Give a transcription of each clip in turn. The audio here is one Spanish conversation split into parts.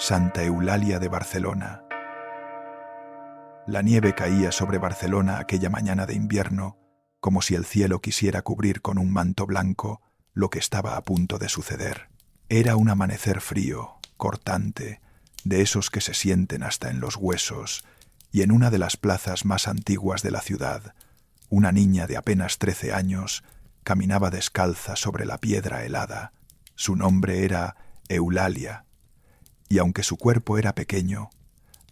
Santa Eulalia de Barcelona. La nieve caía sobre Barcelona aquella mañana de invierno, como si el cielo quisiera cubrir con un manto blanco lo que estaba a punto de suceder. Era un amanecer frío, cortante, de esos que se sienten hasta en los huesos, y en una de las plazas más antiguas de la ciudad, una niña de apenas 13 años caminaba descalza sobre la piedra helada. Su nombre era Eulalia, y aunque su cuerpo era pequeño,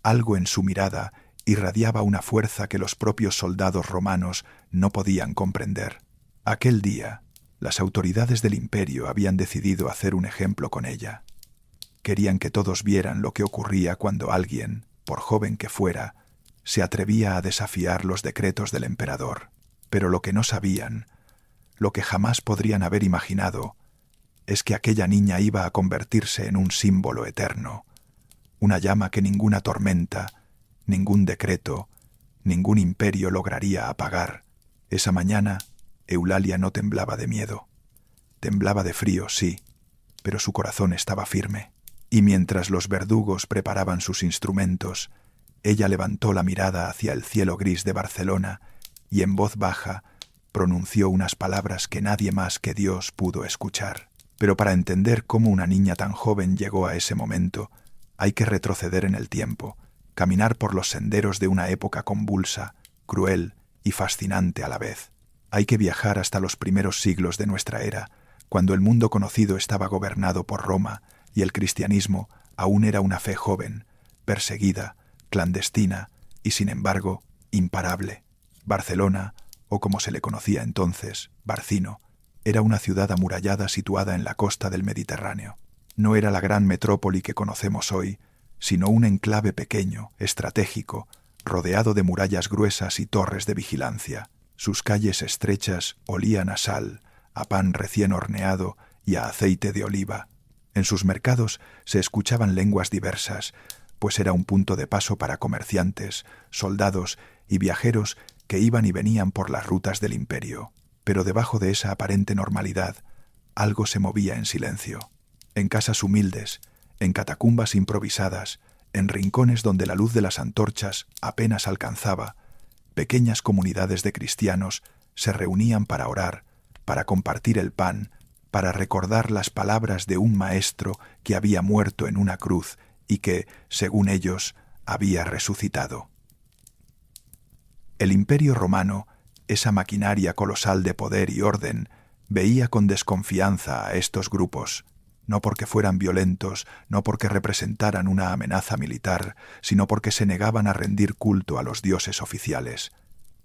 algo en su mirada irradiaba una fuerza que los propios soldados romanos no podían comprender. Aquel día, las autoridades del imperio habían decidido hacer un ejemplo con ella. Querían que todos vieran lo que ocurría cuando alguien, por joven que fuera, se atrevía a desafiar los decretos del emperador. Pero lo que no sabían, lo que jamás podrían haber imaginado, es que aquella niña iba a convertirse en un símbolo eterno, una llama que ninguna tormenta, ningún decreto, ningún imperio lograría apagar. Esa mañana, Eulalia no temblaba de miedo. Temblaba de frío, sí, pero su corazón estaba firme. Y mientras los verdugos preparaban sus instrumentos, ella levantó la mirada hacia el cielo gris de Barcelona y en voz baja pronunció unas palabras que nadie más que Dios pudo escuchar. Pero para entender cómo una niña tan joven llegó a ese momento, hay que retroceder en el tiempo, caminar por los senderos de una época convulsa, cruel y fascinante a la vez. Hay que viajar hasta los primeros siglos de nuestra era, cuando el mundo conocido estaba gobernado por Roma y el cristianismo aún era una fe joven, perseguida, clandestina y, sin embargo, imparable. Barcelona, o como se le conocía entonces, Barcino, era una ciudad amurallada situada en la costa del Mediterráneo. No era la gran metrópoli que conocemos hoy, sino un enclave pequeño, estratégico, rodeado de murallas gruesas y torres de vigilancia. Sus calles estrechas olían a sal, a pan recién horneado y a aceite de oliva. En sus mercados se escuchaban lenguas diversas, pues era un punto de paso para comerciantes, soldados y viajeros que iban y venían por las rutas del imperio. Pero debajo de esa aparente normalidad, algo se movía en silencio. En casas humildes, en catacumbas improvisadas, en rincones donde la luz de las antorchas apenas alcanzaba, pequeñas comunidades de cristianos se reunían para orar, para compartir el pan, para recordar las palabras de un maestro que había muerto en una cruz y que, según ellos, había resucitado. El Imperio Romano, esa maquinaria colosal de poder y orden, veía con desconfianza a estos grupos, no porque fueran violentos, no porque representaran una amenaza militar, sino porque se negaban a rendir culto a los dioses oficiales.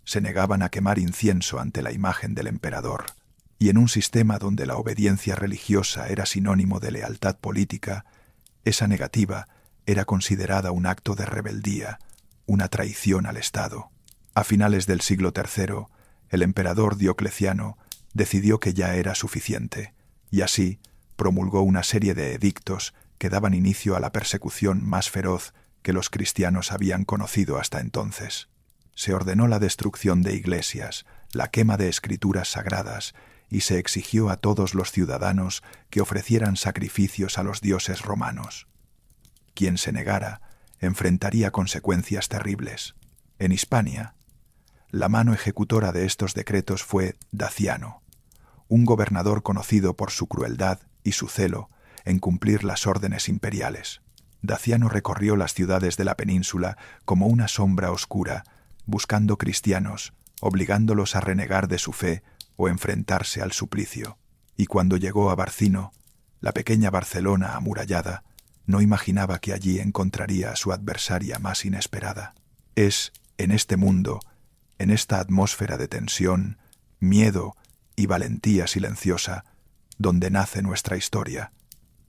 Se negaban a quemar incienso ante la imagen del emperador. Y en un sistema donde la obediencia religiosa era sinónimo de lealtad política, esa negativa era considerada un acto de rebeldía, una traición al Estado. A finales del siglo III, el emperador Diocleciano decidió que ya era suficiente, y así promulgó una serie de edictos que daban inicio a la persecución más feroz que los cristianos habían conocido hasta entonces. Se ordenó la destrucción de iglesias, la quema de escrituras sagradas, y se exigió a todos los ciudadanos que ofrecieran sacrificios a los dioses romanos. Quien se negara enfrentaría consecuencias terribles. En Hispania, la mano ejecutora de estos decretos fue Daciano, un gobernador conocido por su crueldad y su celo en cumplir las órdenes imperiales. Daciano recorrió las ciudades de la península como una sombra oscura, buscando cristianos, obligándolos a renegar de su fe o enfrentarse al suplicio. Y cuando llegó a Barcino, la pequeña Barcelona amurallada, no imaginaba que allí encontraría a su adversaria más inesperada. Es, en este mundo, en esta atmósfera de tensión, miedo y valentía silenciosa, donde nace nuestra historia,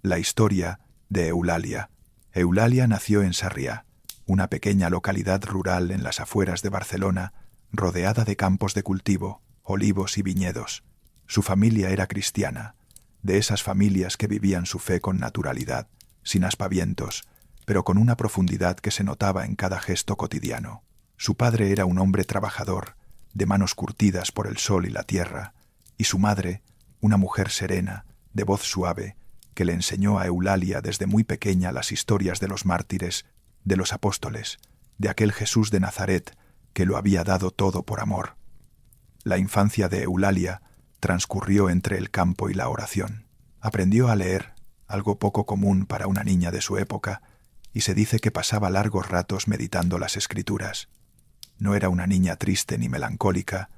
la historia de Eulalia. Eulalia nació en Sarriá, una pequeña localidad rural en las afueras de Barcelona, rodeada de campos de cultivo, olivos y viñedos. Su familia era cristiana, de esas familias que vivían su fe con naturalidad, sin aspavientos, pero con una profundidad que se notaba en cada gesto cotidiano. Su padre era un hombre trabajador, de manos curtidas por el sol y la tierra, y su madre, una mujer serena, de voz suave, que le enseñó a Eulalia desde muy pequeña las historias de los mártires, de los apóstoles, de aquel Jesús de Nazaret que lo había dado todo por amor. La infancia de Eulalia transcurrió entre el campo y la oración. Aprendió a leer, algo poco común para una niña de su época, y se dice que pasaba largos ratos meditando las Escrituras. No era una niña triste ni melancólica,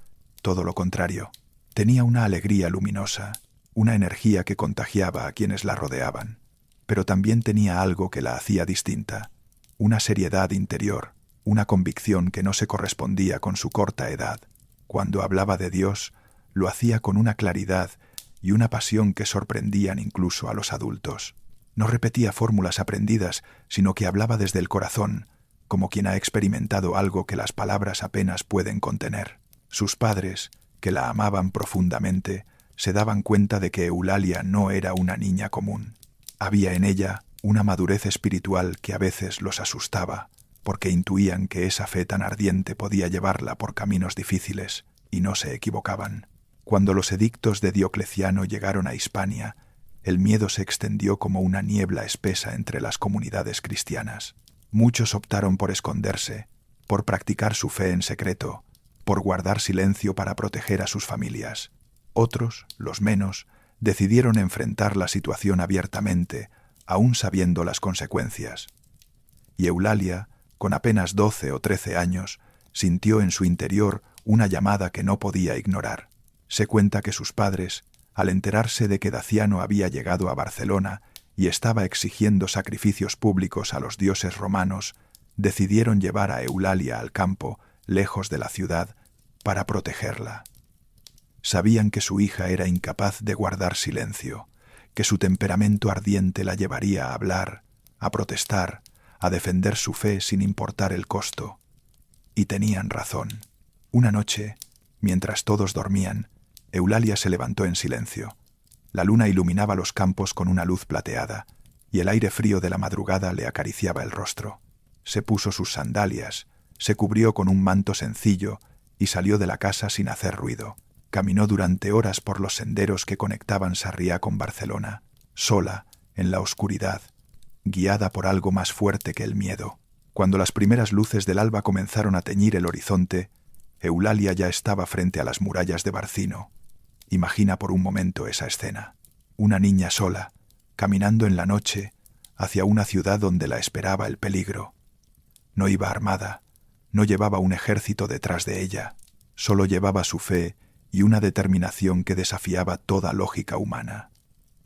todo lo contrario. Tenía una alegría luminosa, una energía que contagiaba a quienes la rodeaban, pero también tenía algo que la hacía distinta, una seriedad interior, una convicción que no se correspondía con su corta edad. Cuando hablaba de Dios, lo hacía con una claridad y una pasión que sorprendían incluso a los adultos. No repetía fórmulas aprendidas, sino que hablaba desde el corazón, como quien ha experimentado algo que las palabras apenas pueden contener. Sus padres, que la amaban profundamente, se daban cuenta de que Eulalia no era una niña común. Había en ella una madurez espiritual que a veces los asustaba, porque intuían que esa fe tan ardiente podía llevarla por caminos difíciles, y no se equivocaban. Cuando los edictos de Diocleciano llegaron a Hispania, el miedo se extendió como una niebla espesa entre las comunidades cristianas. Muchos optaron por esconderse, por practicar su fe en secreto, por guardar silencio para proteger a sus familias. Otros, los menos, decidieron enfrentar la situación abiertamente, aún sabiendo las consecuencias. Y Eulalia, con apenas 12 o 13 años, sintió en su interior una llamada que no podía ignorar. Se cuenta que sus padres, al enterarse de que Daciano había llegado a Barcelona y estaba exigiendo sacrificios públicos a los dioses romanos, decidieron llevar a Eulalia al campo, lejos de la ciudad, para protegerla. Sabían que su hija era incapaz de guardar silencio, que su temperamento ardiente la llevaría a hablar, a protestar, a defender su fe sin importar el costo. Y tenían razón. Una noche, mientras todos dormían, Eulalia se levantó en silencio. La luna iluminaba los campos con una luz plateada, y el aire frío de la madrugada le acariciaba el rostro. Se puso sus sandalias, se cubrió con un manto sencillo y salió de la casa sin hacer ruido. Caminó durante horas por los senderos que conectaban Sarriá con Barcelona, sola, en la oscuridad, guiada por algo más fuerte que el miedo. Cuando las primeras luces del alba comenzaron a teñir el horizonte, Eulalia ya estaba frente a las murallas de Barcino. Imagina por un momento esa escena. Una niña sola, caminando en la noche, hacia una ciudad donde la esperaba el peligro. No iba armada, no llevaba un ejército detrás de ella, solo llevaba su fe y una determinación que desafiaba toda lógica humana.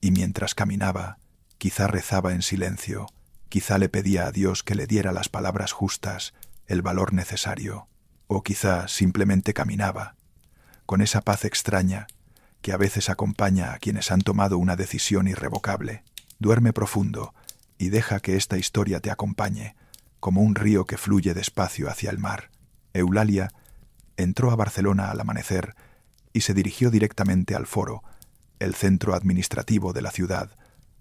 Y mientras caminaba, quizá rezaba en silencio, quizá le pedía a Dios que le diera las palabras justas, el valor necesario, o quizá simplemente caminaba, con esa paz extraña que a veces acompaña a quienes han tomado una decisión irrevocable. Duerme profundo y deja que esta historia te acompañe, como un río que fluye despacio hacia el mar. Eulalia entró a Barcelona al amanecer y se dirigió directamente al Foro, el centro administrativo de la ciudad,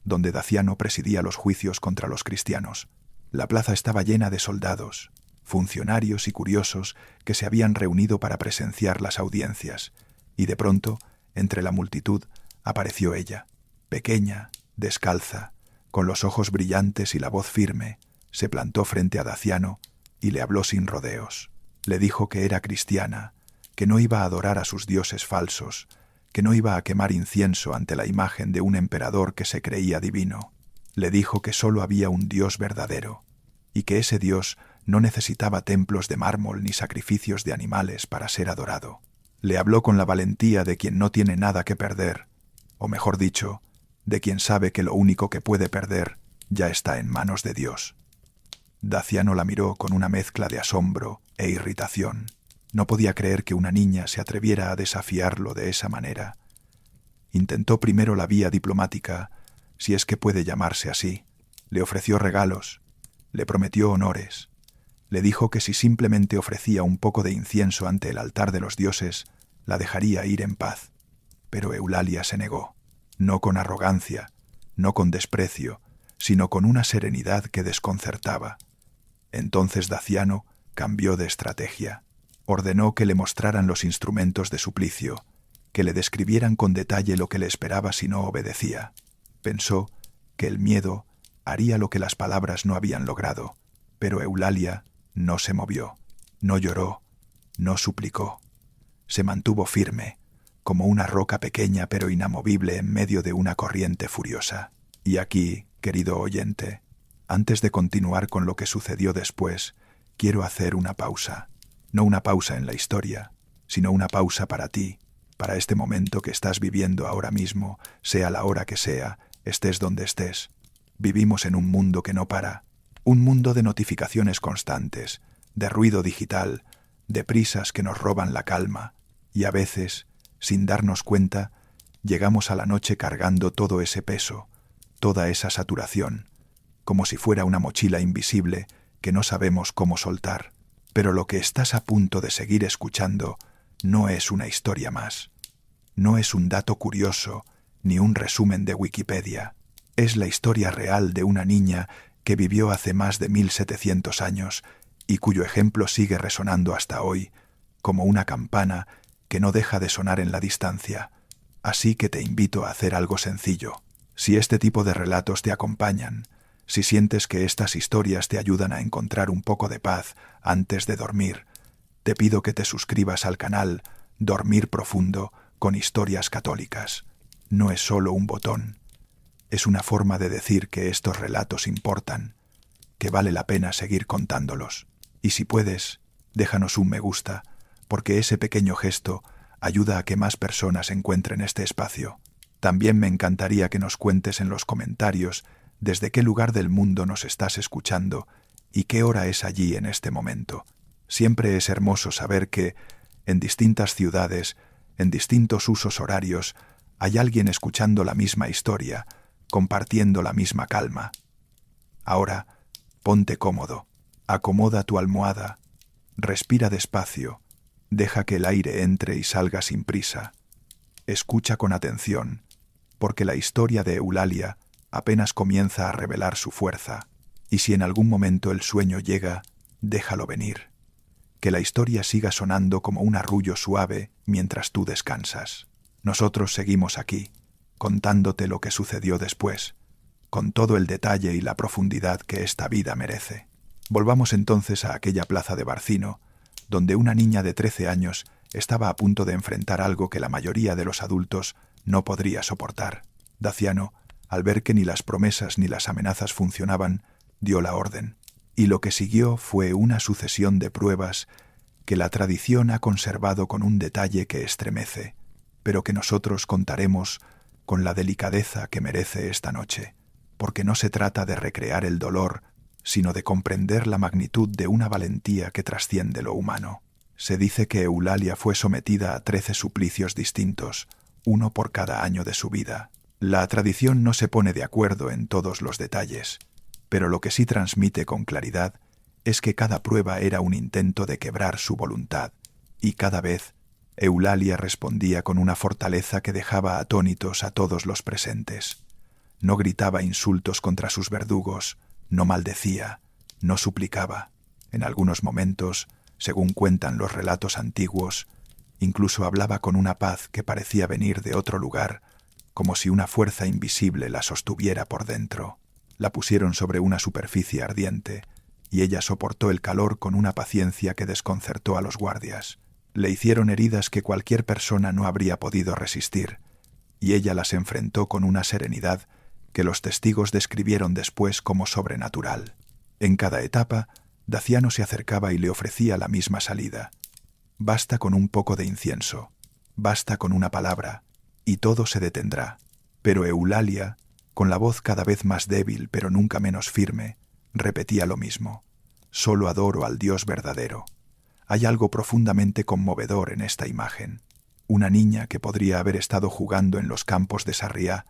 donde Daciano presidía los juicios contra los cristianos. La plaza estaba llena de soldados, funcionarios y curiosos que se habían reunido para presenciar las audiencias, y de pronto, entre la multitud, apareció ella, pequeña, descalza, con los ojos brillantes y la voz firme, se plantó frente a Daciano y le habló sin rodeos. Le dijo que era cristiana, que no iba a adorar a sus dioses falsos, que no iba a quemar incienso ante la imagen de un emperador que se creía divino. Le dijo que solo había un Dios verdadero, y que ese Dios no necesitaba templos de mármol ni sacrificios de animales para ser adorado. Le habló con la valentía de quien no tiene nada que perder, o mejor dicho, de quien sabe que lo único que puede perder ya está en manos de Dios. Daciano la miró con una mezcla de asombro e irritación. No podía creer que una niña se atreviera a desafiarlo de esa manera. Intentó primero la vía diplomática, si es que puede llamarse así. Le ofreció regalos, le prometió honores, le dijo que si simplemente ofrecía un poco de incienso ante el altar de los dioses, la dejaría ir en paz. Pero Eulalia se negó, no con arrogancia, no con desprecio, sino con una serenidad que desconcertaba. Entonces Daciano cambió de estrategia. Ordenó que le mostraran los instrumentos de suplicio, que le describieran con detalle lo que le esperaba si no obedecía. Pensó que el miedo haría lo que las palabras no habían logrado. Pero Eulalia no se movió, no lloró, no suplicó. Se mantuvo firme, como una roca pequeña pero inamovible en medio de una corriente furiosa. Y aquí, querido oyente, antes de continuar con lo que sucedió después, quiero hacer una pausa. No una pausa en la historia, sino una pausa para ti, para este momento que estás viviendo ahora mismo, sea la hora que sea, estés donde estés. Vivimos en un mundo que no para, un mundo de notificaciones constantes, de ruido digital, de prisas que nos roban la calma, y a veces, sin darnos cuenta, llegamos a la noche cargando todo ese peso, toda esa saturación, como si fuera una mochila invisible que no sabemos cómo soltar. Pero lo que estás a punto de seguir escuchando no es una historia más. No es un dato curioso, ni un resumen de Wikipedia. Es la historia real de una niña que vivió hace más de 1700 años y cuyo ejemplo sigue resonando hasta hoy, como una campana que no deja de sonar en la distancia. Así que te invito a hacer algo sencillo. Si este tipo de relatos te acompañan, si sientes que estas historias te ayudan a encontrar un poco de paz antes de dormir, te pido que te suscribas al canal Dormir Profundo con Historias Católicas. No es solo un botón, es una forma de decir que estos relatos importan, que vale la pena seguir contándolos. Y si puedes, déjanos un me gusta, porque ese pequeño gesto ayuda a que más personas encuentren este espacio. También me encantaría que nos cuentes en los comentarios desde qué lugar del mundo nos estás escuchando y qué hora es allí en este momento. Siempre es hermoso saber que, en distintas ciudades, en distintos usos horarios, hay alguien escuchando la misma historia, compartiendo la misma calma. Ahora, ponte cómodo, acomoda tu almohada, respira despacio, deja que el aire entre y salga sin prisa. Escucha con atención, porque la historia de Eulalia apenas comienza a revelar su fuerza, y si en algún momento el sueño llega, déjalo venir. Que la historia siga sonando como un arrullo suave mientras tú descansas. Nosotros seguimos aquí, contándote lo que sucedió después, con todo el detalle y la profundidad que esta vida merece. Volvamos entonces a aquella plaza de Barcino, donde una niña de 13 años estaba a punto de enfrentar algo que la mayoría de los adultos no podría soportar. Daciano, al ver que ni las promesas ni las amenazas funcionaban, dio la orden, y lo que siguió fue una sucesión de pruebas que la tradición ha conservado con un detalle que estremece, pero que nosotros contaremos con la delicadeza que merece esta noche, porque no se trata de recrear el dolor, sino de comprender la magnitud de una valentía que trasciende lo humano. Se dice que Eulalia fue sometida a 13 suplicios distintos, uno por cada año de su vida. La tradición no se pone de acuerdo en todos los detalles, pero lo que sí transmite con claridad es que cada prueba era un intento de quebrar su voluntad, y cada vez Eulalia respondía con una fortaleza que dejaba atónitos a todos los presentes. No gritaba insultos contra sus verdugos, no maldecía, no suplicaba. En algunos momentos, según cuentan los relatos antiguos, incluso hablaba con una paz que parecía venir de otro lugar, como si una fuerza invisible la sostuviera por dentro. La pusieron sobre una superficie ardiente, y ella soportó el calor con una paciencia que desconcertó a los guardias. Le hicieron heridas que cualquier persona no habría podido resistir, y ella las enfrentó con una serenidad que los testigos describieron después como sobrenatural. En cada etapa, Daciano se acercaba y le ofrecía la misma salida. Basta con un poco de incienso, basta con una palabra, y todo se detendrá. Pero Eulalia, con la voz cada vez más débil pero nunca menos firme, repetía lo mismo. Solo adoro al Dios verdadero. Hay algo profundamente conmovedor en esta imagen. Una niña que podría haber estado jugando en los campos de Sarriá,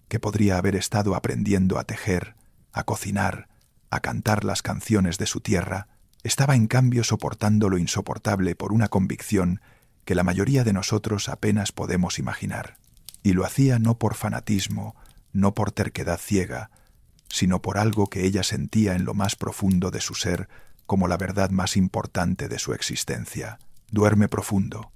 que podría haber estado aprendiendo a tejer, a cocinar, a cantar las canciones de su tierra, estaba en cambio soportando lo insoportable por una convicción que la mayoría de nosotros apenas podemos imaginar. Y lo hacía no por fanatismo, no por terquedad ciega, sino por algo que ella sentía en lo más profundo de su ser como la verdad más importante de su existencia. Duerme profundo,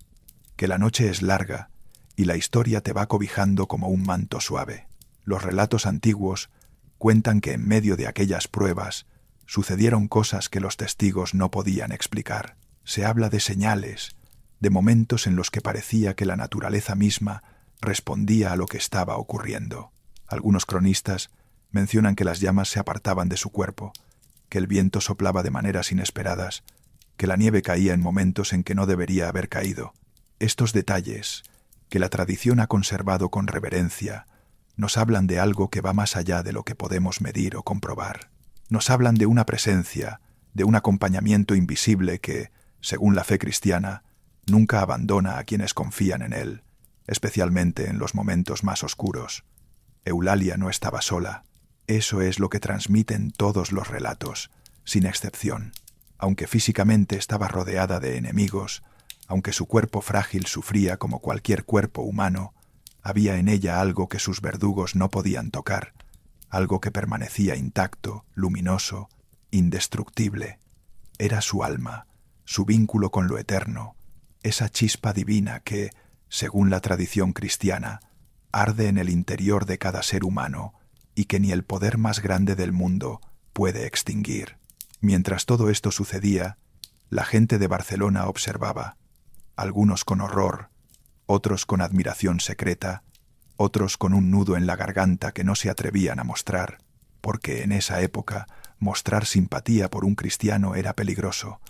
que la noche es larga y la historia te va cobijando como un manto suave. Los relatos antiguos, Cuentan que en medio de aquellas pruebas sucedieron cosas que los testigos no podían explicar. Se habla de señales, de momentos en los que parecía que la naturaleza misma respondía a lo que estaba ocurriendo. Algunos cronistas mencionan que las llamas se apartaban de su cuerpo, que el viento soplaba de maneras inesperadas, que la nieve caía en momentos en que no debería haber caído. Estos detalles, que la tradición ha conservado con reverencia, nos hablan de algo que va más allá de lo que podemos medir o comprobar. Nos hablan de una presencia, de un acompañamiento invisible que, según la fe cristiana, nunca abandona a quienes confían en él, especialmente en los momentos más oscuros. Eulalia no estaba sola. Eso es lo que transmiten todos los relatos, sin excepción. Aunque físicamente estaba rodeada de enemigos, aunque su cuerpo frágil sufría como cualquier cuerpo humano, había en ella algo que sus verdugos no podían tocar, algo que permanecía intacto, luminoso, indestructible. Era su alma, su vínculo con lo eterno, esa chispa divina que, según la tradición cristiana, arde en el interior de cada ser humano y que ni el poder más grande del mundo puede extinguir. Mientras todo esto sucedía, la gente de Barcelona observaba, algunos con horror, otros con admiración secreta, otros con un nudo en la garganta que no se atrevían a mostrar, porque en esa época mostrar simpatía por un cristiano era peligroso,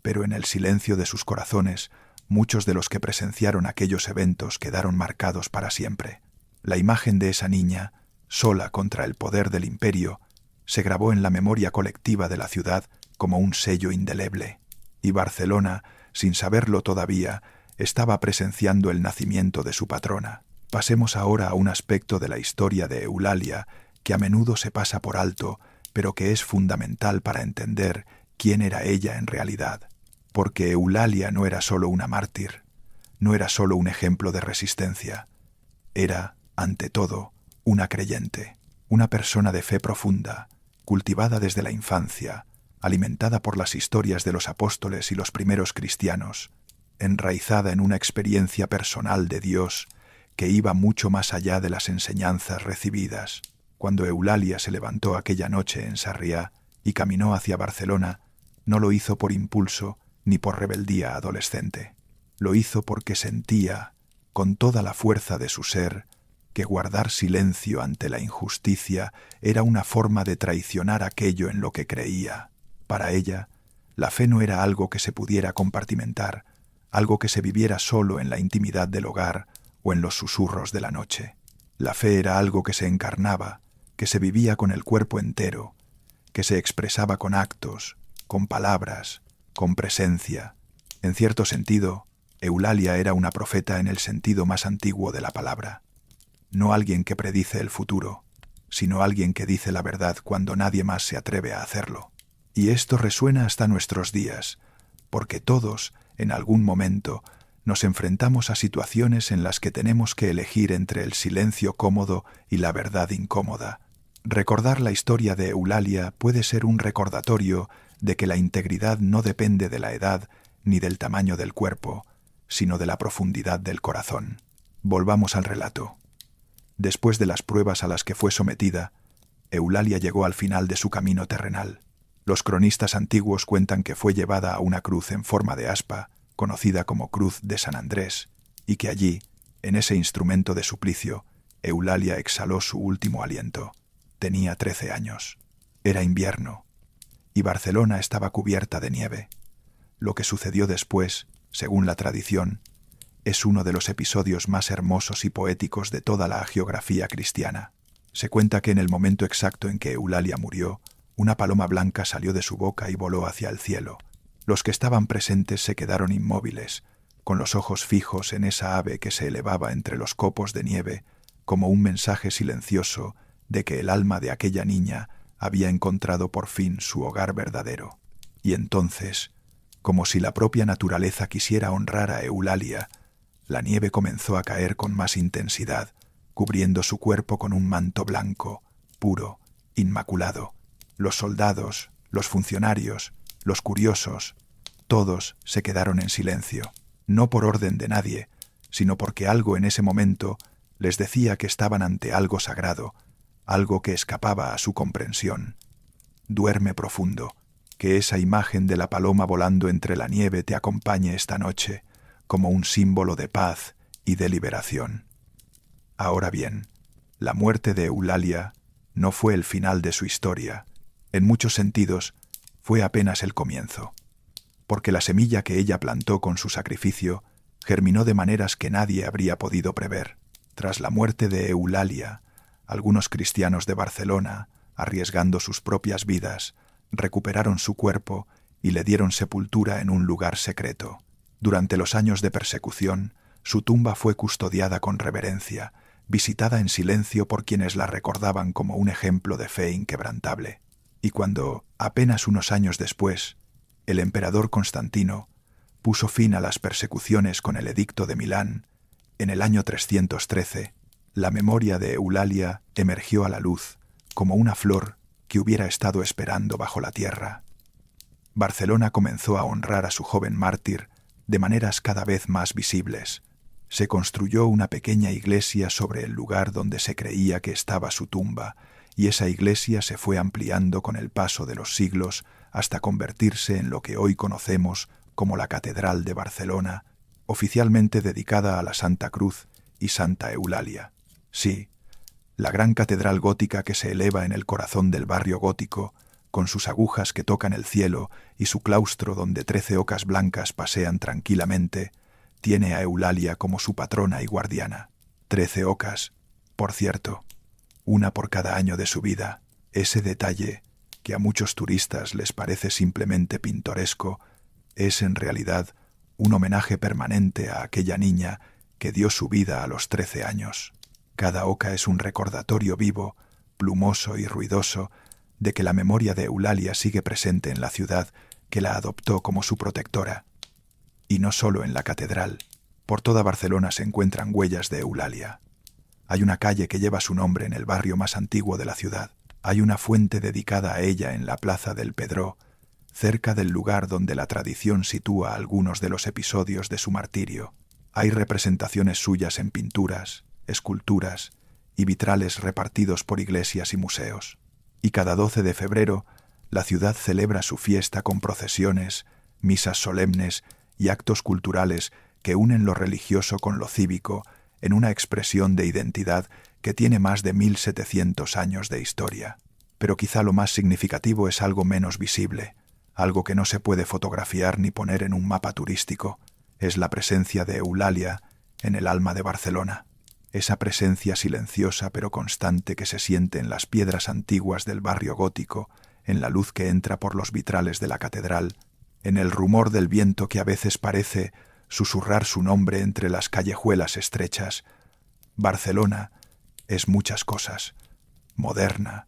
pero en el silencio de sus corazones muchos de los que presenciaron aquellos eventos quedaron marcados para siempre. La imagen de esa niña, sola contra el poder del imperio, se grabó en la memoria colectiva de la ciudad como un sello indeleble, y Barcelona, sin saberlo todavía, estaba presenciando el nacimiento de su patrona. Pasemos ahora a un aspecto de la historia de Eulalia que a menudo se pasa por alto, pero que es fundamental para entender quién era ella en realidad. Porque Eulalia no era solo una mártir, no era solo un ejemplo de resistencia. Era, ante todo, una creyente, una persona de fe profunda, cultivada desde la infancia, alimentada por las historias de los apóstoles y los primeros cristianos, enraizada en una experiencia personal de Dios que iba mucho más allá de las enseñanzas recibidas. Cuando Eulalia se levantó aquella noche en Sarriá y caminó hacia Barcelona, no lo hizo por impulso ni por rebeldía adolescente. Lo hizo porque sentía, con toda la fuerza de su ser, que guardar silencio ante la injusticia era una forma de traicionar aquello en lo que creía. Para ella, la fe no era algo que se pudiera compartimentar, algo que se viviera solo en la intimidad del hogar o en los susurros de la noche. La fe era algo que se encarnaba, que se vivía con el cuerpo entero, que se expresaba con actos, con palabras, con presencia. En cierto sentido, Eulalia era una profeta en el sentido más antiguo de la palabra. No alguien que predice el futuro, sino alguien que dice la verdad cuando nadie más se atreve a hacerlo. Y esto resuena hasta nuestros días, porque todos, en algún momento, nos enfrentamos a situaciones en las que tenemos que elegir entre el silencio cómodo y la verdad incómoda. Recordar la historia de Eulalia puede ser un recordatorio de que la integridad no depende de la edad ni del tamaño del cuerpo, sino de la profundidad del corazón. Volvamos al relato. Después de las pruebas a las que fue sometida, Eulalia llegó al final de su camino terrenal. Los cronistas antiguos cuentan que fue llevada a una cruz en forma de aspa, conocida como Cruz de San Andrés, y que allí, en ese instrumento de suplicio, Eulalia exhaló su último aliento. Tenía 13 años. Era invierno, y Barcelona estaba cubierta de nieve. Lo que sucedió después, según la tradición, es uno de los episodios más hermosos y poéticos de toda la hagiografía cristiana. Se cuenta que en el momento exacto en que Eulalia murió, una paloma blanca salió de su boca y voló hacia el cielo. Los que estaban presentes se quedaron inmóviles, con los ojos fijos en esa ave que se elevaba entre los copos de nieve, como un mensaje silencioso de que el alma de aquella niña había encontrado por fin su hogar verdadero. Y entonces, como si la propia naturaleza quisiera honrar a Eulalia, la nieve comenzó a caer con más intensidad, cubriendo su cuerpo con un manto blanco, puro, inmaculado. Los soldados, los funcionarios, los curiosos, todos se quedaron en silencio, no por orden de nadie, sino porque algo en ese momento les decía que estaban ante algo sagrado, algo que escapaba a su comprensión. Duerme profundo, que esa imagen de la paloma volando entre la nieve te acompañe esta noche, como un símbolo de paz y de liberación. Ahora bien, la muerte de Eulalia no fue el final de su historia. En muchos sentidos, fue apenas el comienzo, porque la semilla que ella plantó con su sacrificio germinó de maneras que nadie habría podido prever. Tras la muerte de Eulalia, algunos cristianos de Barcelona, arriesgando sus propias vidas, recuperaron su cuerpo y le dieron sepultura en un lugar secreto. Durante los años de persecución, su tumba fue custodiada con reverencia, visitada en silencio por quienes la recordaban como un ejemplo de fe inquebrantable. Y cuando, apenas unos años después, el emperador Constantino puso fin a las persecuciones con el Edicto de Milán, en el año 313, la memoria de Eulalia emergió a la luz como una flor que hubiera estado esperando bajo la tierra. Barcelona comenzó a honrar a su joven mártir de maneras cada vez más visibles. Se construyó una pequeña iglesia sobre el lugar donde se creía que estaba su tumba, y esa iglesia se fue ampliando con el paso de los siglos hasta convertirse en lo que hoy conocemos como la Catedral de Barcelona, oficialmente dedicada a la Santa Cruz y Santa Eulalia. Sí, la gran catedral gótica que se eleva en el corazón del barrio gótico, con sus agujas que tocan el cielo y su claustro donde 13 ocas blancas pasean tranquilamente, tiene a Eulalia como su patrona y guardiana. 13 ocas, por cierto, una por cada año de su vida. Ese detalle, que a muchos turistas les parece simplemente pintoresco, es en realidad un homenaje permanente a aquella niña que dio su vida a los 13 años. Cada oca es un recordatorio vivo, plumoso y ruidoso, de que la memoria de Eulalia sigue presente en la ciudad que la adoptó como su protectora. Y no solo en la catedral, por toda Barcelona se encuentran huellas de Eulalia. Hay una calle que lleva su nombre en el barrio más antiguo de la ciudad. Hay una fuente dedicada a ella en la plaza del Pedró, cerca del lugar donde la tradición sitúa algunos de los episodios de su martirio. Hay representaciones suyas en pinturas, esculturas y vitrales repartidos por iglesias y museos. Y cada 12 de febrero, la ciudad celebra su fiesta con procesiones, misas solemnes y actos culturales que unen lo religioso con lo cívico en una expresión de identidad que tiene más de 1700 años de historia. Pero quizá lo más significativo es algo menos visible, algo que no se puede fotografiar ni poner en un mapa turístico. Es la presencia de Eulalia en el alma de Barcelona. Esa presencia silenciosa pero constante que se siente en las piedras antiguas del barrio gótico, en la luz que entra por los vitrales de la catedral, en el rumor del viento que a veces parece susurrar su nombre entre las callejuelas estrechas. Barcelona es muchas cosas: moderna,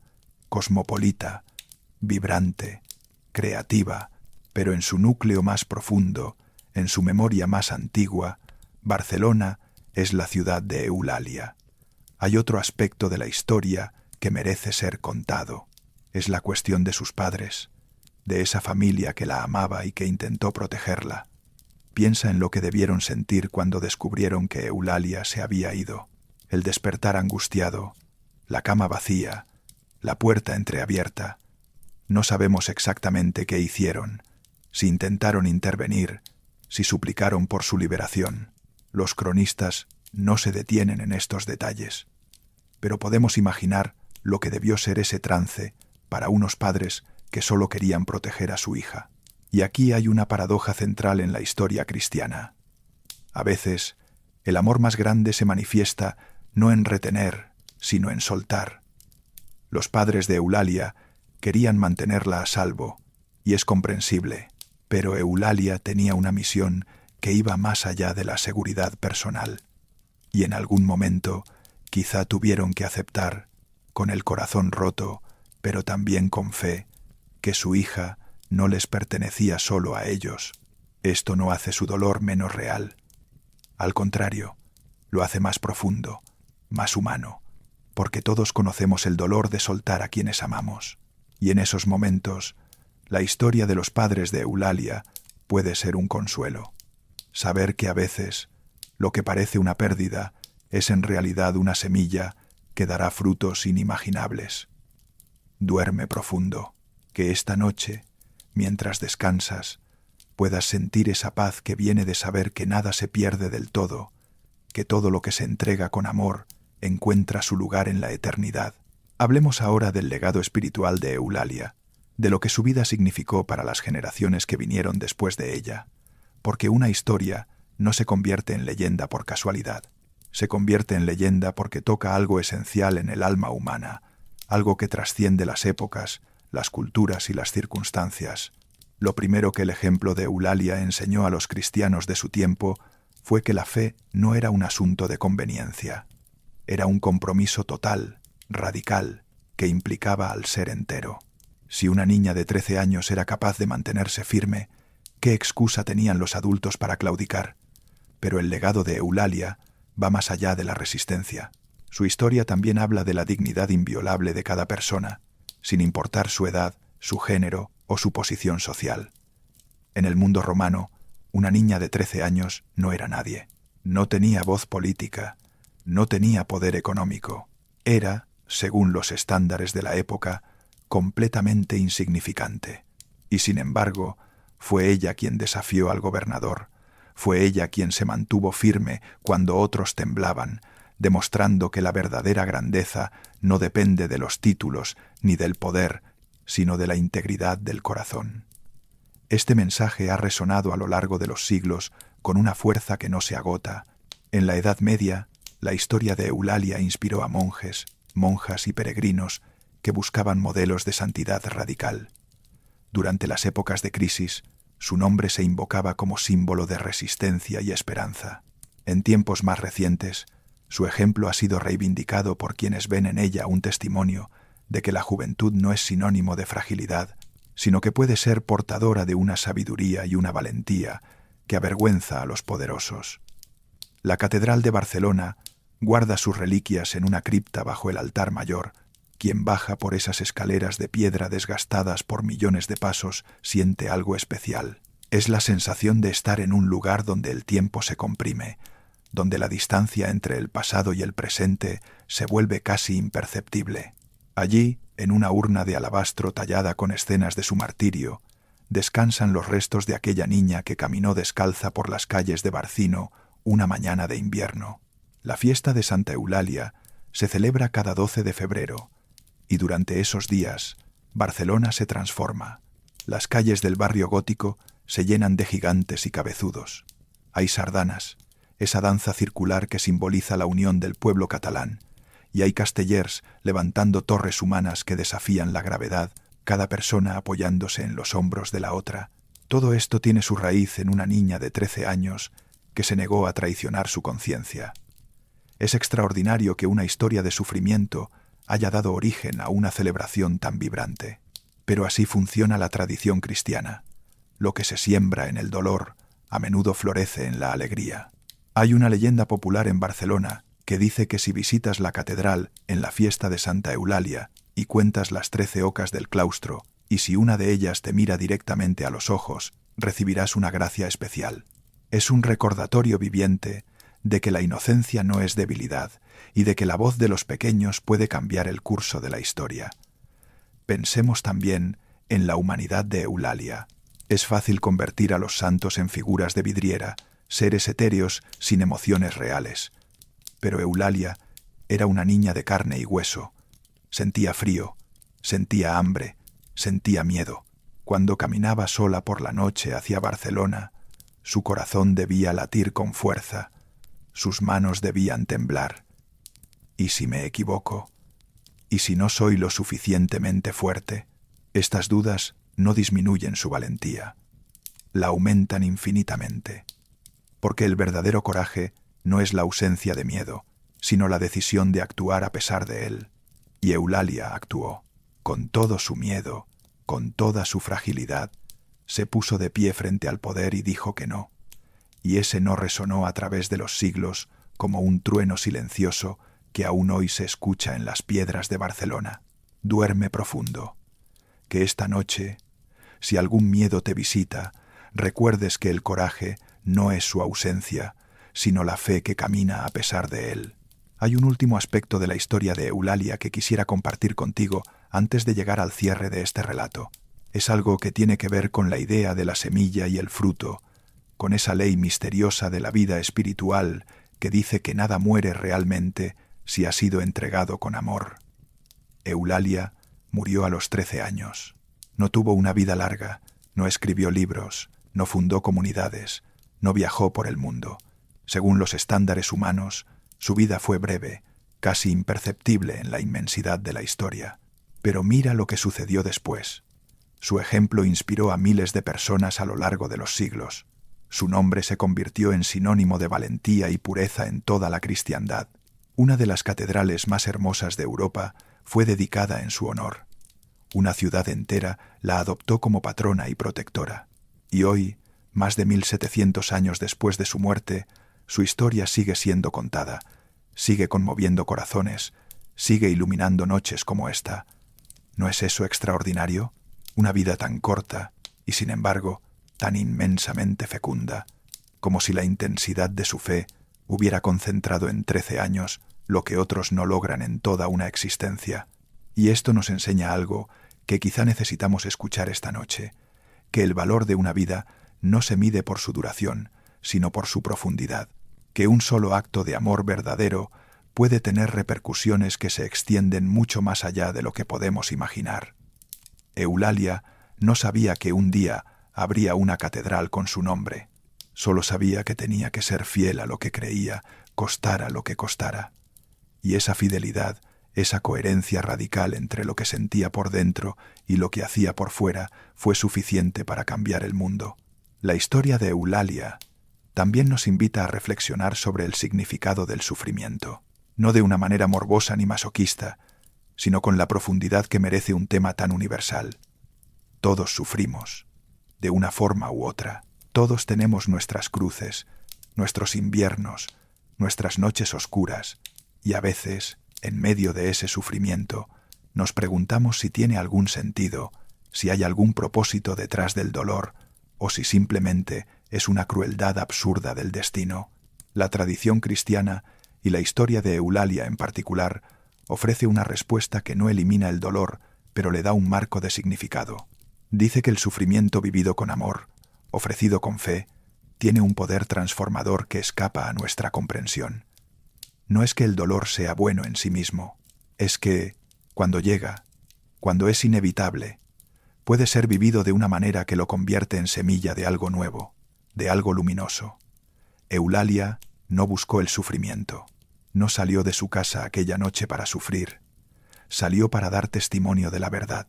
cosmopolita, vibrante, creativa, pero en su núcleo más profundo, en su memoria más antigua, Barcelona es la ciudad de Eulalia. Hay otro aspecto de la historia que merece ser contado. Es la cuestión de sus padres, de esa familia que la amaba y que intentó protegerla. Piensa en lo que debieron sentir cuando descubrieron que Eulalia se había ido. El despertar angustiado, la cama vacía, la puerta entreabierta. No sabemos exactamente qué hicieron, si intentaron intervenir, si suplicaron por su liberación. Los cronistas no se detienen en estos detalles, pero podemos imaginar lo que debió ser ese trance para unos padres que solo querían proteger a su hija. Y aquí hay una paradoja central en la historia cristiana. A veces, el amor más grande se manifiesta no en retener, sino en soltar. Los padres de Eulalia querían mantenerla a salvo, y es comprensible, pero Eulalia tenía una misión que iba más allá de la seguridad personal, y en algún momento quizá tuvieron que aceptar, con el corazón roto, pero también con fe, que su hija no les pertenecía solo a ellos. Esto no hace su dolor menos real. Al contrario, lo hace más profundo, más humano, porque todos conocemos el dolor de soltar a quienes amamos. Y en esos momentos, la historia de los padres de Eulalia puede ser un consuelo. Saber que a veces lo que parece una pérdida es en realidad una semilla que dará frutos inimaginables. Duerme profundo, que esta noche, mientras descansas, puedas sentir esa paz que viene de saber que nada se pierde del todo, que todo lo que se entrega con amor encuentra su lugar en la eternidad. Hablemos ahora del legado espiritual de Eulalia, de lo que su vida significó para las generaciones que vinieron después de ella, porque una historia no se convierte en leyenda por casualidad, se convierte en leyenda porque toca algo esencial en el alma humana, algo que trasciende las épocas, las culturas y las circunstancias. Lo primero que el ejemplo de Eulalia enseñó a los cristianos de su tiempo fue que la fe no era un asunto de conveniencia, era un compromiso total, radical, que implicaba al ser entero. Si una niña de 13 años era capaz de mantenerse firme, ¿qué excusa tenían los adultos para claudicar? Pero el legado de Eulalia va más allá de la resistencia. Su historia también habla de la dignidad inviolable de cada persona, sin importar su edad, su género o su posición social. En el mundo romano, una niña de 13 años no era nadie. No tenía voz política, no tenía poder económico. Era, según los estándares de la época, completamente insignificante. Y sin embargo, fue ella quien desafió al gobernador, fue ella quien se mantuvo firme cuando otros temblaban, demostrando que la verdadera grandeza no depende de los títulos ni del poder, sino de la integridad del corazón. Este mensaje ha resonado a lo largo de los siglos con una fuerza que no se agota. En la Edad Media, la historia de Eulalia inspiró a monjes, monjas y peregrinos que buscaban modelos de santidad radical. Durante las épocas de crisis, su nombre se invocaba como símbolo de resistencia y esperanza. En tiempos más recientes, su ejemplo ha sido reivindicado por quienes ven en ella un testimonio de que la juventud no es sinónimo de fragilidad, sino que puede ser portadora de una sabiduría y una valentía que avergüenza a los poderosos. La Catedral de Barcelona guarda sus reliquias en una cripta bajo el altar mayor. Quien baja por esas escaleras de piedra desgastadas por millones de pasos siente algo especial. Es la sensación de estar en un lugar donde el tiempo se comprime, donde la distancia entre el pasado y el presente se vuelve casi imperceptible. Allí, en una urna de alabastro tallada con escenas de su martirio, descansan los restos de aquella niña que caminó descalza por las calles de Barcino una mañana de invierno. La fiesta de Santa Eulalia se celebra cada 12 de febrero, y durante esos días, Barcelona se transforma. Las calles del barrio gótico se llenan de gigantes y cabezudos. Hay sardanas, esa danza circular que simboliza la unión del pueblo catalán, y hay castellers levantando torres humanas que desafían la gravedad, cada persona apoyándose en los hombros de la otra. Todo esto tiene su raíz en una niña de 13 años que se negó a traicionar su conciencia. Es extraordinario que una historia de sufrimiento haya dado origen a una celebración tan vibrante. Pero así funciona la tradición cristiana. Lo que se siembra en el dolor a menudo florece en la alegría. Hay una leyenda popular en Barcelona que dice que si visitas la catedral en la fiesta de Santa Eulalia y cuentas las 13 ocas del claustro, y si una de ellas te mira directamente a los ojos, recibirás una gracia especial. Es un recordatorio viviente de que la inocencia no es debilidad y de que la voz de los pequeños puede cambiar el curso de la historia. Pensemos también en la humanidad de Eulalia. Es fácil convertir a los santos en figuras de vidriera, seres etéreos sin emociones reales. Pero Eulalia era una niña de carne y hueso. Sentía frío, sentía hambre, sentía miedo. Cuando caminaba sola por la noche hacia Barcelona, su corazón debía latir con fuerza, sus manos debían temblar. ¿Y si me equivoco? ¿Y si no soy lo suficientemente fuerte? Estas dudas no disminuyen su valentía, la aumentan infinitamente, porque el verdadero coraje no es la ausencia de miedo, sino la decisión de actuar a pesar de él. Y Eulalia actuó, con todo su miedo, con toda su fragilidad, se puso de pie frente al poder y dijo que no. Y ese no resonó a través de los siglos como un trueno silencioso que aún hoy se escucha en las piedras de Barcelona. Duerme profundo. Que esta noche, si algún miedo te visita, recuerdes que el coraje no es su ausencia, sino la fe que camina a pesar de él. Hay un último aspecto de la historia de Eulalia que quisiera compartir contigo antes de llegar al cierre de este relato. Es algo que tiene que ver con la idea de la semilla y el fruto, con esa ley misteriosa de la vida espiritual que dice que nada muere realmente si ha sido entregado con amor. Eulalia murió a los 13 años. No tuvo una vida larga, no escribió libros, no fundó comunidades, no viajó por el mundo. Según los estándares humanos, su vida fue breve, casi imperceptible en la inmensidad de la historia. Pero mira lo que sucedió después. Su ejemplo inspiró a miles de personas a lo largo de los siglos. Su nombre se convirtió en sinónimo de valentía y pureza en toda la cristiandad. Una de las catedrales más hermosas de Europa fue dedicada en su honor. Una ciudad entera la adoptó como patrona y protectora. Y hoy, más de 1700 años después de su muerte, su historia sigue siendo contada, sigue conmoviendo corazones, sigue iluminando noches como esta. ¿No es eso extraordinario? Una vida tan corta y, sin embargo, tan inmensamente fecunda, como si la intensidad de su fe hubiera concentrado en 13 años lo que otros no logran en toda una existencia. Y esto nos enseña algo que quizá necesitamos escuchar esta noche, que el valor de una vida no se mide por su duración, sino por su profundidad, que un solo acto de amor verdadero puede tener repercusiones que se extienden mucho más allá de lo que podemos imaginar. Eulalia no sabía que un día habría una catedral con su nombre. Solo sabía que tenía que ser fiel a lo que creía, costara lo que costara. Y esa fidelidad, esa coherencia radical entre lo que sentía por dentro y lo que hacía por fuera, fue suficiente para cambiar el mundo. La historia de Eulalia también nos invita a reflexionar sobre el significado del sufrimiento, no de una manera morbosa ni masoquista, sino con la profundidad que merece un tema tan universal. Todos sufrimos, de una forma u otra. Todos tenemos nuestras cruces, nuestros inviernos, nuestras noches oscuras, y a veces, en medio de ese sufrimiento, nos preguntamos si tiene algún sentido, si hay algún propósito detrás del dolor, o si simplemente es una crueldad absurda del destino. La tradición cristiana, y la historia de Eulalia en particular, ofrece una respuesta que no elimina el dolor, pero le da un marco de significado. Dice que el sufrimiento vivido con amor, ofrecido con fe, tiene un poder transformador que escapa a nuestra comprensión. No es que el dolor sea bueno en sí mismo, es que, cuando llega, cuando es inevitable, puede ser vivido de una manera que lo convierte en semilla de algo nuevo, de algo luminoso. Eulalia no buscó el sufrimiento, no salió de su casa aquella noche para sufrir, salió para dar testimonio de la verdad.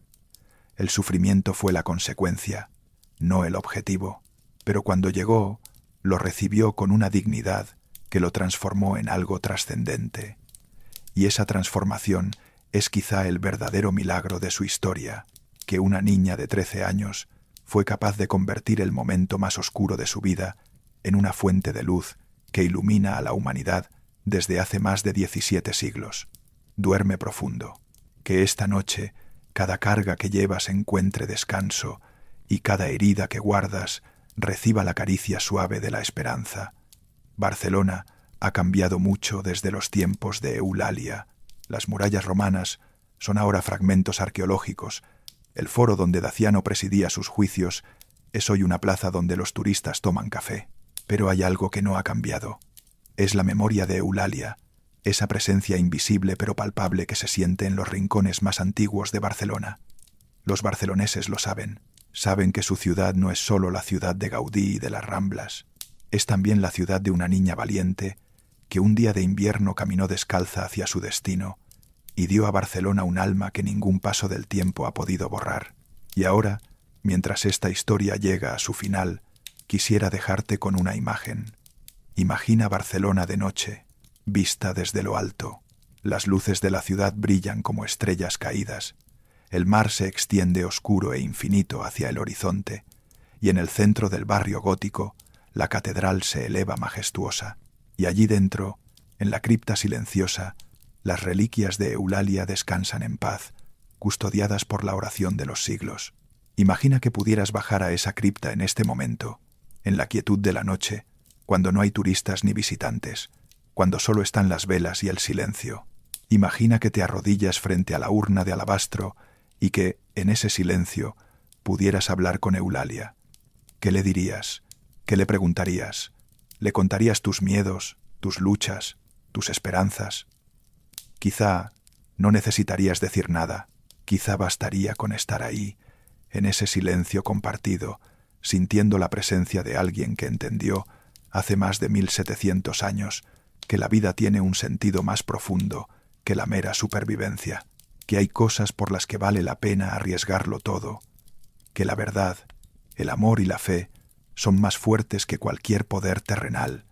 El sufrimiento fue la consecuencia, no el objetivo, pero cuando llegó, lo recibió con una dignidad que lo transformó en algo trascendente. Y esa transformación es quizá el verdadero milagro de su historia, que una niña de 13 años fue capaz de convertir el momento más oscuro de su vida en una fuente de luz que ilumina a la humanidad desde hace más de 17 siglos. Duerme profundo, que esta noche cada carga que llevas encuentre descanso y cada herida que guardas reciba la caricia suave de la esperanza. Barcelona ha cambiado mucho desde los tiempos de Eulalia. Las murallas romanas son ahora fragmentos arqueológicos. El foro donde Daciano presidía sus juicios es hoy una plaza donde los turistas toman café. Pero hay algo que no ha cambiado. Es la memoria de Eulalia, esa presencia invisible pero palpable que se siente en los rincones más antiguos de Barcelona. Los barceloneses lo saben. Saben que su ciudad no es solo la ciudad de Gaudí y de las Ramblas. Es también la ciudad de una niña valiente que un día de invierno caminó descalza hacia su destino y dio a Barcelona un alma que ningún paso del tiempo ha podido borrar. Y ahora, mientras esta historia llega a su final, quisiera dejarte con una imagen. Imagina Barcelona de noche, vista desde lo alto. Las luces de la ciudad brillan como estrellas caídas. El mar se extiende oscuro e infinito hacia el horizonte, y en el centro del barrio gótico, la catedral se eleva majestuosa. Y allí dentro, en la cripta silenciosa, las reliquias de Eulalia descansan en paz, custodiadas por la oración de los siglos. Imagina que pudieras bajar a esa cripta en este momento, en la quietud de la noche, cuando no hay turistas ni visitantes, cuando solo están las velas y el silencio. Imagina que te arrodillas frente a la urna de alabastro y que, en ese silencio, pudieras hablar con Eulalia. ¿Qué le dirías? ¿Qué le preguntarías? ¿Le contarías tus miedos, tus luchas, tus esperanzas? Quizá no necesitarías decir nada. Quizá bastaría con estar ahí, en ese silencio compartido, sintiendo la presencia de alguien que entendió, hace más de 1700 años, que la vida tiene un sentido más profundo que la mera supervivencia, que hay cosas por las que vale la pena arriesgarlo todo, que la verdad, el amor y la fe son más fuertes que cualquier poder terrenal,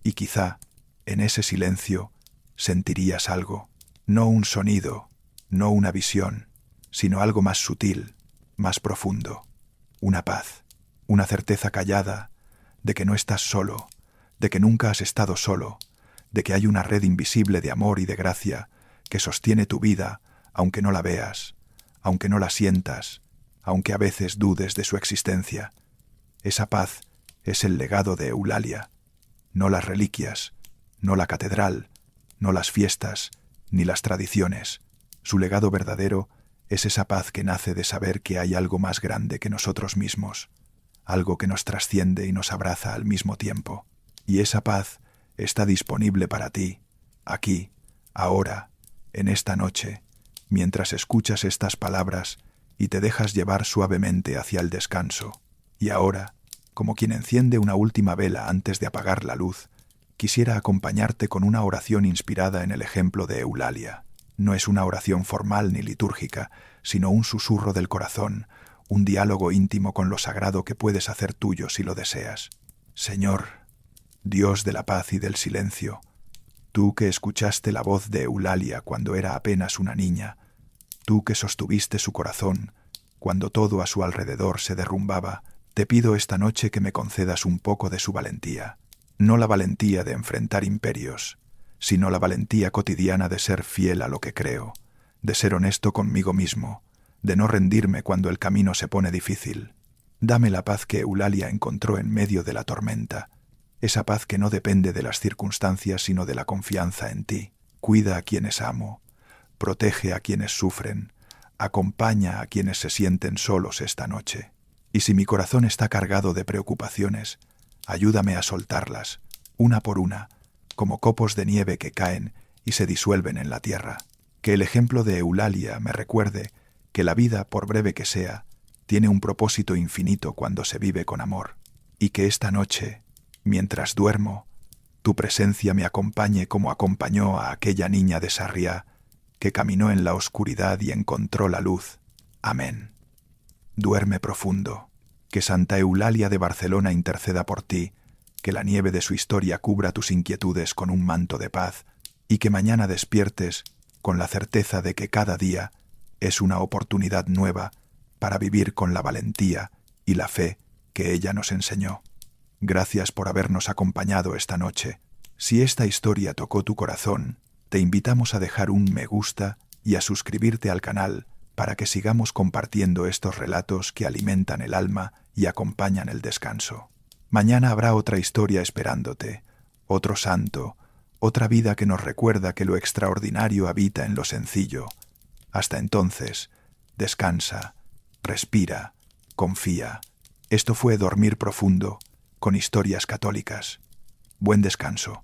y quizá, en ese silencio, sentirías algo, no un sonido, no una visión, sino algo más sutil, más profundo, una paz, una certeza callada de que no estás solo, de que nunca has estado solo, de que hay una red invisible de amor y de gracia que sostiene tu vida, aunque no la veas, aunque no la sientas, aunque a veces dudes de su existencia. Esa paz es el legado de Eulalia, no las reliquias, no la catedral, no las fiestas, ni las tradiciones. Su legado verdadero es esa paz que nace de saber que hay algo más grande que nosotros mismos, algo que nos trasciende y nos abraza al mismo tiempo. Y esa paz está disponible para ti, aquí, ahora, en esta noche, mientras escuchas estas palabras y te dejas llevar suavemente hacia el descanso. Y ahora, como quien enciende una última vela antes de apagar la luz, quisiera acompañarte con una oración inspirada en el ejemplo de Eulalia. No es una oración formal ni litúrgica, sino un susurro del corazón, un diálogo íntimo con lo sagrado que puedes hacer tuyo si lo deseas. Señor, Dios de la paz y del silencio, tú que escuchaste la voz de Eulalia cuando era apenas una niña, tú que sostuviste su corazón cuando todo a su alrededor se derrumbaba, te pido esta noche que me concedas un poco de su valentía. No la valentía de enfrentar imperios, sino la valentía cotidiana de ser fiel a lo que creo, de ser honesto conmigo mismo, de no rendirme cuando el camino se pone difícil. Dame la paz que Eulalia encontró en medio de la tormenta, esa paz que no depende de las circunstancias sino de la confianza en ti. Cuida a quienes amo, protege a quienes sufren, acompaña a quienes se sienten solos esta noche. Y si mi corazón está cargado de preocupaciones, ayúdame a soltarlas, una por una, como copos de nieve que caen y se disuelven en la tierra. Que el ejemplo de Eulalia me recuerde que la vida, por breve que sea, tiene un propósito infinito cuando se vive con amor. Y que esta noche, mientras duermo, tu presencia me acompañe como acompañó a aquella niña de Sarriá que caminó en la oscuridad y encontró la luz. Amén. Duerme profundo, que Santa Eulalia de Barcelona interceda por ti, que la nieve de su historia cubra tus inquietudes con un manto de paz y que mañana despiertes con la certeza de que cada día es una oportunidad nueva para vivir con la valentía y la fe que ella nos enseñó. Gracias por habernos acompañado esta noche. Si esta historia tocó tu corazón, te invitamos a dejar un me gusta y a suscribirte al canal para que sigamos compartiendo estos relatos que alimentan el alma y acompañan el descanso. Mañana habrá otra historia esperándote, otro santo, otra vida que nos recuerda que lo extraordinario habita en lo sencillo. Hasta entonces, descansa, respira, confía. Esto fue Dormir Profundo, con historias católicas. Buen descanso.